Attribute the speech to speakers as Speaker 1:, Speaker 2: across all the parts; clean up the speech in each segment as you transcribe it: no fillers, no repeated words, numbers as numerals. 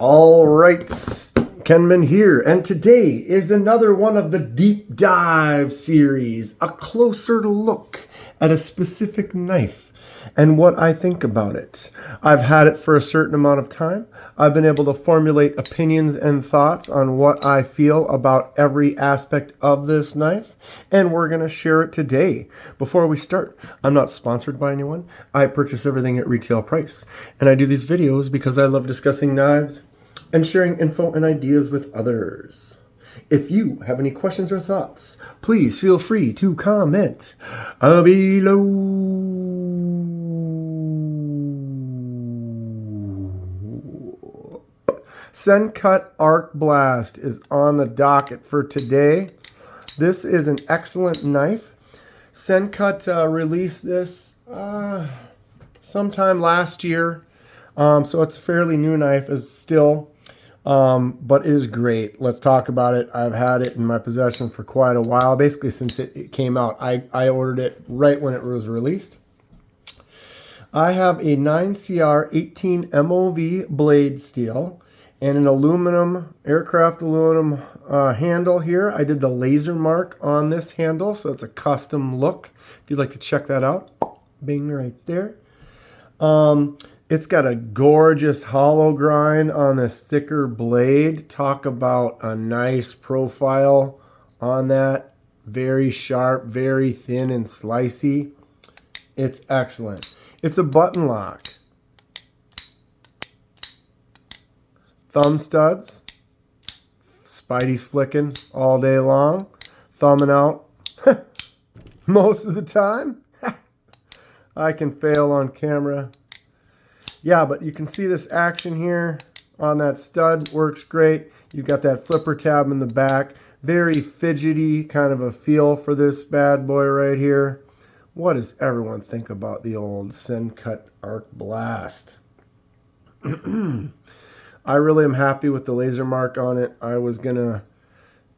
Speaker 1: All right, Kenman here, and today is another one of the deep dive series, a closer look at a specific knife and what I think about it. I've had it for a certain amount of time. I've been able to formulate opinions and thoughts on what I feel about every aspect of this knife, and we're going to share it today. Before we start, I'm not sponsored by anyone. I purchase everything at retail price, and I do these videos because I love discussing knives and sharing info and ideas with others. If you have any questions or thoughts, please feel free to comment below. Sencut ArcBlast is on the docket for today. This is an excellent knife. Sencut released this sometime last year, so it's a fairly new knife still. But it is great. Let's talk about it. I've had it in my possession for quite a while, basically since it came out. I ordered it right when it was released. I have a 9CR 18 MOV blade steel and an aluminum, aircraft aluminum handle here. I did the laser mark on this handle, so it's a custom look. If you'd like to check that out, bing right there. It's got a gorgeous hollow grind on this thicker blade. Talk about a nice profile on that. Very sharp, very thin and slicey. It's excellent. It's a button lock. Thumb studs. Spidey's flicking all day long. Thumbing out most of the time. I can fail on camera. Yeah, but you can see this action here on that stud. Works great. You've got that flipper tab in the back. Very fidgety kind of a feel for this bad boy right here. What does everyone think about the old Sencut ArcBlast? I really am happy with the laser mark on it. I was going to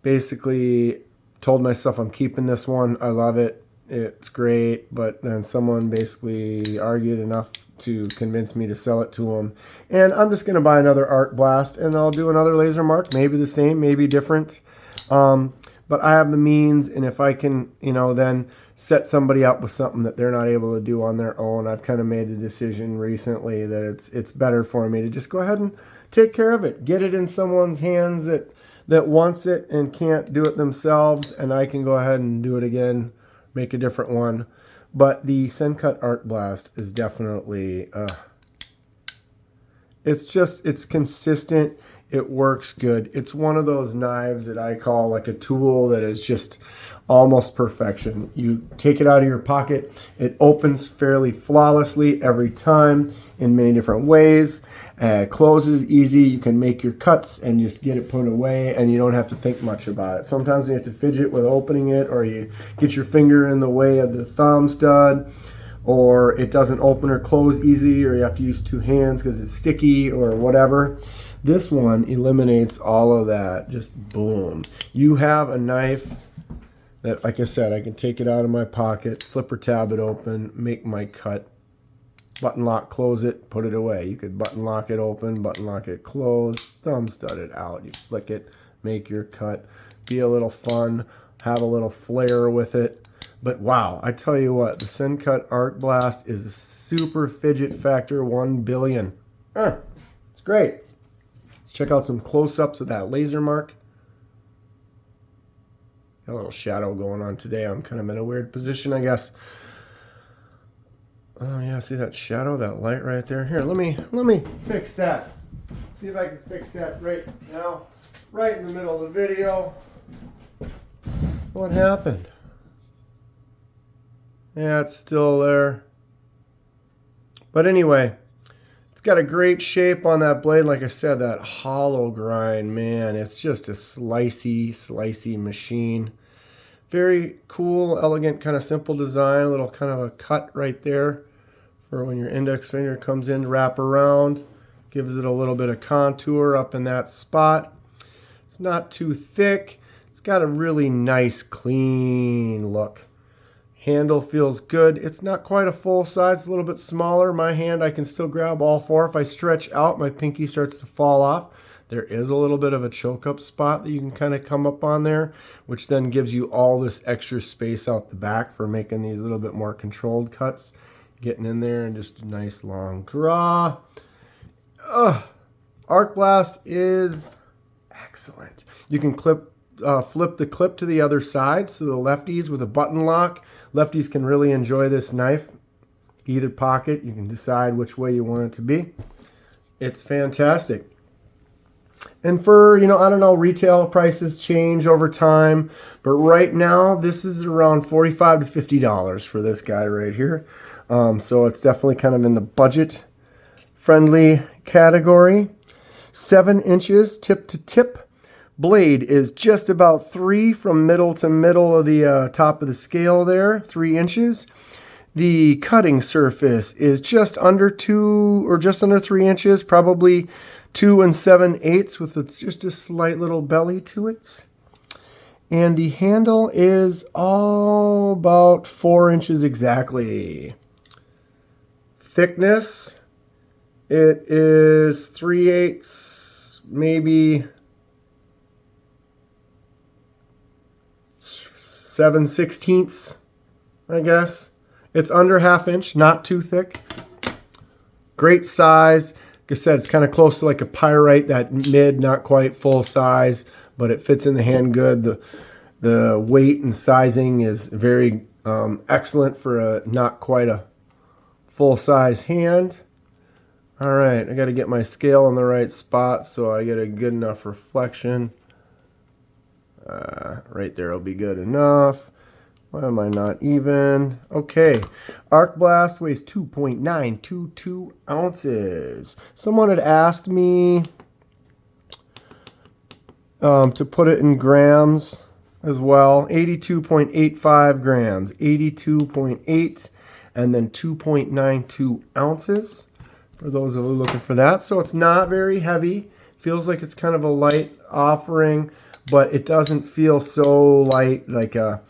Speaker 1: basically told myself I'm keeping this one. I love it. It's great. But then someone basically argued enough to convince me to sell it to them. And I'm just going to buy another ArcBlast and I'll do another laser mark. Maybe the same, maybe different. But I have the means, and if I can, then set somebody up with something that they're not able to do on their own, I've kind of made the decision recently that it's better for me to just go ahead and take care of it. Get it in someone's hands that wants it and can't do it themselves, and I can go ahead and do it again, make a different one. But the Sencut ArcBlast is definitely, it's consistent. It works good. It's one of those knives that I call like a tool that is just almost perfection. You take it out of your pocket. It opens fairly flawlessly every time in many different ways. Closes easy. You can make your cuts and just get it put away, and you don't have to think much about it. Sometimes you have to fidget with opening it, or you get your finger in the way of the thumb stud, or it doesn't open or close easy, or you have to use two hands because it's sticky or whatever. This one eliminates all of that. Just boom. You have a knife that, like I said, I can take it out of my pocket, flipper tab it open, make my cut, button lock, close it, put it away. You could button lock it open, button lock it closed, thumb stud it out. You flick it, make your cut, be a little fun, have a little flair with it. But wow, I tell you what, the Sencut ArcBlast is a super fidget factor 1 billion. It's great. Let's check out some close-ups of that laser mark. Got a little shadow going on today. I'm kind of in a weird position, I guess. Oh yeah, see that shadow, that light right there? Here, let me fix that. See if I can fix that right now. Right in the middle of the video. What happened? Yeah, it's still there. But anyway, it's got a great shape on that blade. Like I said, that hollow grind, man, it's just a slicey machine. Very cool, elegant, kind of simple design. A little kind of a cut right there for when your index finger comes in to wrap around. Gives it a little bit of contour up in that spot. It's not too thick. It's got a really nice, clean look. Handle feels good. It's not quite a full size, it's a little bit smaller. My hand, I can still grab all four. If I stretch out, my pinky starts to fall off. There is a little bit of a choke up spot that you can kind of come up on there, which then gives you all this extra space out the back for making these a little bit more controlled cuts. Getting in there and just a nice long draw. ArcBlast is excellent. You can flip the clip to the other side, so the lefties with a button lock, lefties can really enjoy this knife. Either pocket, you can decide which way you want it to be. It's fantastic. And for, I don't know, retail prices change over time, but right now this is around $45 to $50 for this guy right here. So it's definitely kind of in the budget friendly category. 7 inches tip to tip. Blade is just about 3 from middle to middle of the top of the scale there, 3 inches. The cutting surface is just under 2 or just under 3 inches, probably 2 7/8 with just a slight little belly to it. And the handle is all about 4 inches exactly. Thickness, it is 3/8, maybe 7/16, I guess. It's under ½ inch, not too thick. Great size. Like I said, it's kind of close to like a pyrite, that mid, not quite full size, but it fits in the hand good. The weight and sizing is very excellent for a not quite a full size hand. All right, I got to get my scale in the right spot so I get a good enough reflection. Right there will be good enough. Why am I not even? Okay, ArcBlast weighs 2.922 ounces. Someone had asked me to put it in grams as well. 82.85 grams, 82.8, and then 2.92 ounces for those of you looking for that. So it's not very heavy. Feels like it's kind of a light offering, but it doesn't feel so light like a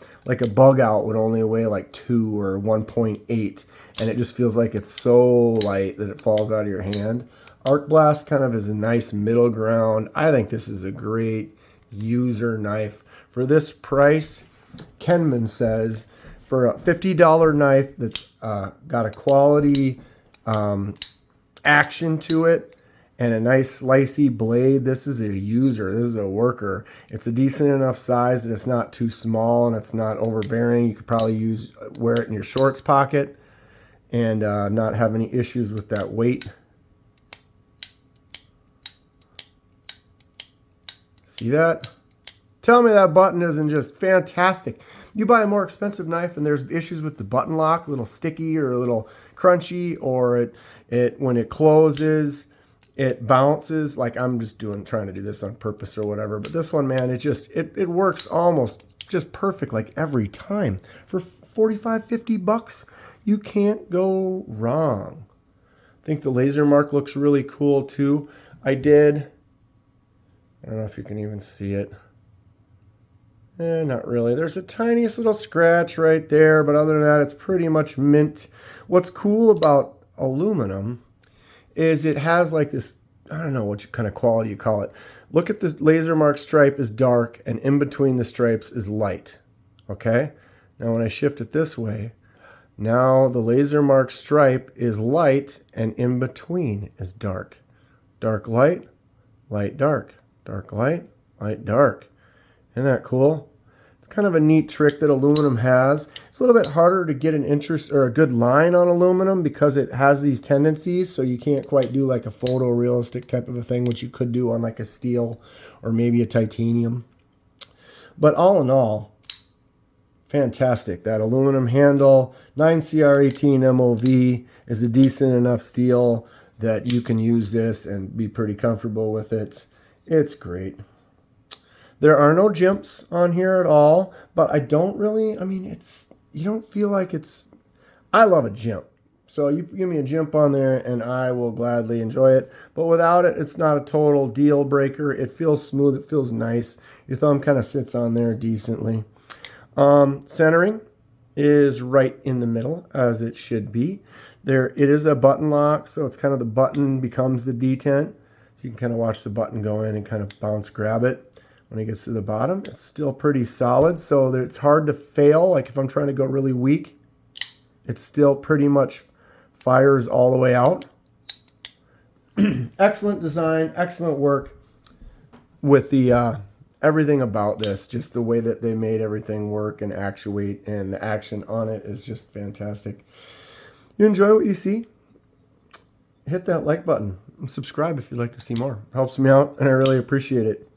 Speaker 1: bug out would only weigh like 2 or 1.8, and it just feels like it's so light that it falls out of your hand. ArcBlast kind of is a nice middle ground. I think this is a great user knife. For this price, Kenman says, for a $50 knife that's got a quality action to it, and a nice slicey blade, this is a user, this is a worker. It's a decent enough size that it's not too small and it's not overbearing. You could probably wear it in your shorts pocket and not have any issues with that weight. See that? Tell me that button isn't just fantastic. You buy a more expensive knife and there's issues with the button lock, a little sticky or a little crunchy, or it when it closes, it bounces. Like I'm just trying to do this on purpose or whatever. But this one, man, it works almost just perfect like every time. For $45, $50, you can't go wrong. I think the laser mark looks really cool too. I don't know if you can even see it. Not really. There's a tiniest little scratch right there, but other than that, it's pretty much mint. What's cool about aluminum is it has like this, I don't know what kind of quality you call it. Look at the laser mark stripe is dark, and in between the stripes is light. Okay? Now when I shift it this way, now the laser mark stripe is light, and in between is dark. Dark, light, light, dark. Dark, light, light, dark. Isn't that cool? It's kind of a neat trick that aluminum has. It's a little bit harder to get an interest or a good line on aluminum because it has these tendencies, so you can't quite do like a photorealistic type of a thing, which you could do on like a steel or maybe a titanium. But all in all, fantastic. That aluminum handle, 9CR18 MOV, is a decent enough steel that you can use this and be pretty comfortable with it. It's great. There are no jimps on here at all, but I don't really, you don't feel like I love a jimp. So you give me a jimp on there and I will gladly enjoy it. But without it, it's not a total deal breaker. It feels smooth. It feels nice. Your thumb kind of sits on there decently. Centering, is right in the middle, as it should be. There, it is a button lock, so it's kind of the button becomes the detent. So you can kind of watch the button go in and kind of bounce grab it. When it gets to the bottom, it's still pretty solid, so that it's hard to fail. Like if I'm trying to go really weak, it still pretty much fires all the way out. Excellent design, excellent work with the everything about this. Just the way that they made everything work and actuate, and the action on it is just fantastic. You enjoy what you see? Hit that like button and subscribe if you'd like to see more. It helps me out, and I really appreciate it.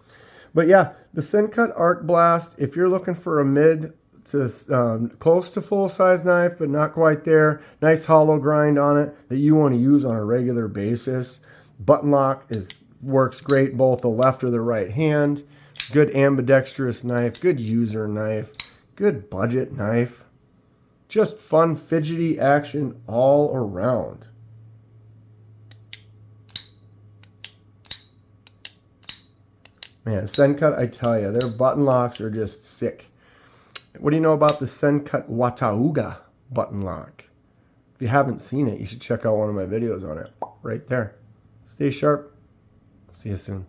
Speaker 1: But yeah, the Sencut ArcBlast, if you're looking for a mid to close to full-size knife, but not quite there, nice hollow grind on it that you want to use on a regular basis. Button lock works great, both the left or the right hand. Good ambidextrous knife, good user knife, good budget knife. Just fun, fidgety action all around. Man, Sencut, I tell you, their button locks are just sick. What do you know about the Sencut Watauga button lock? If you haven't seen it, you should check out one of my videos on it. Right there. Stay sharp. See you soon.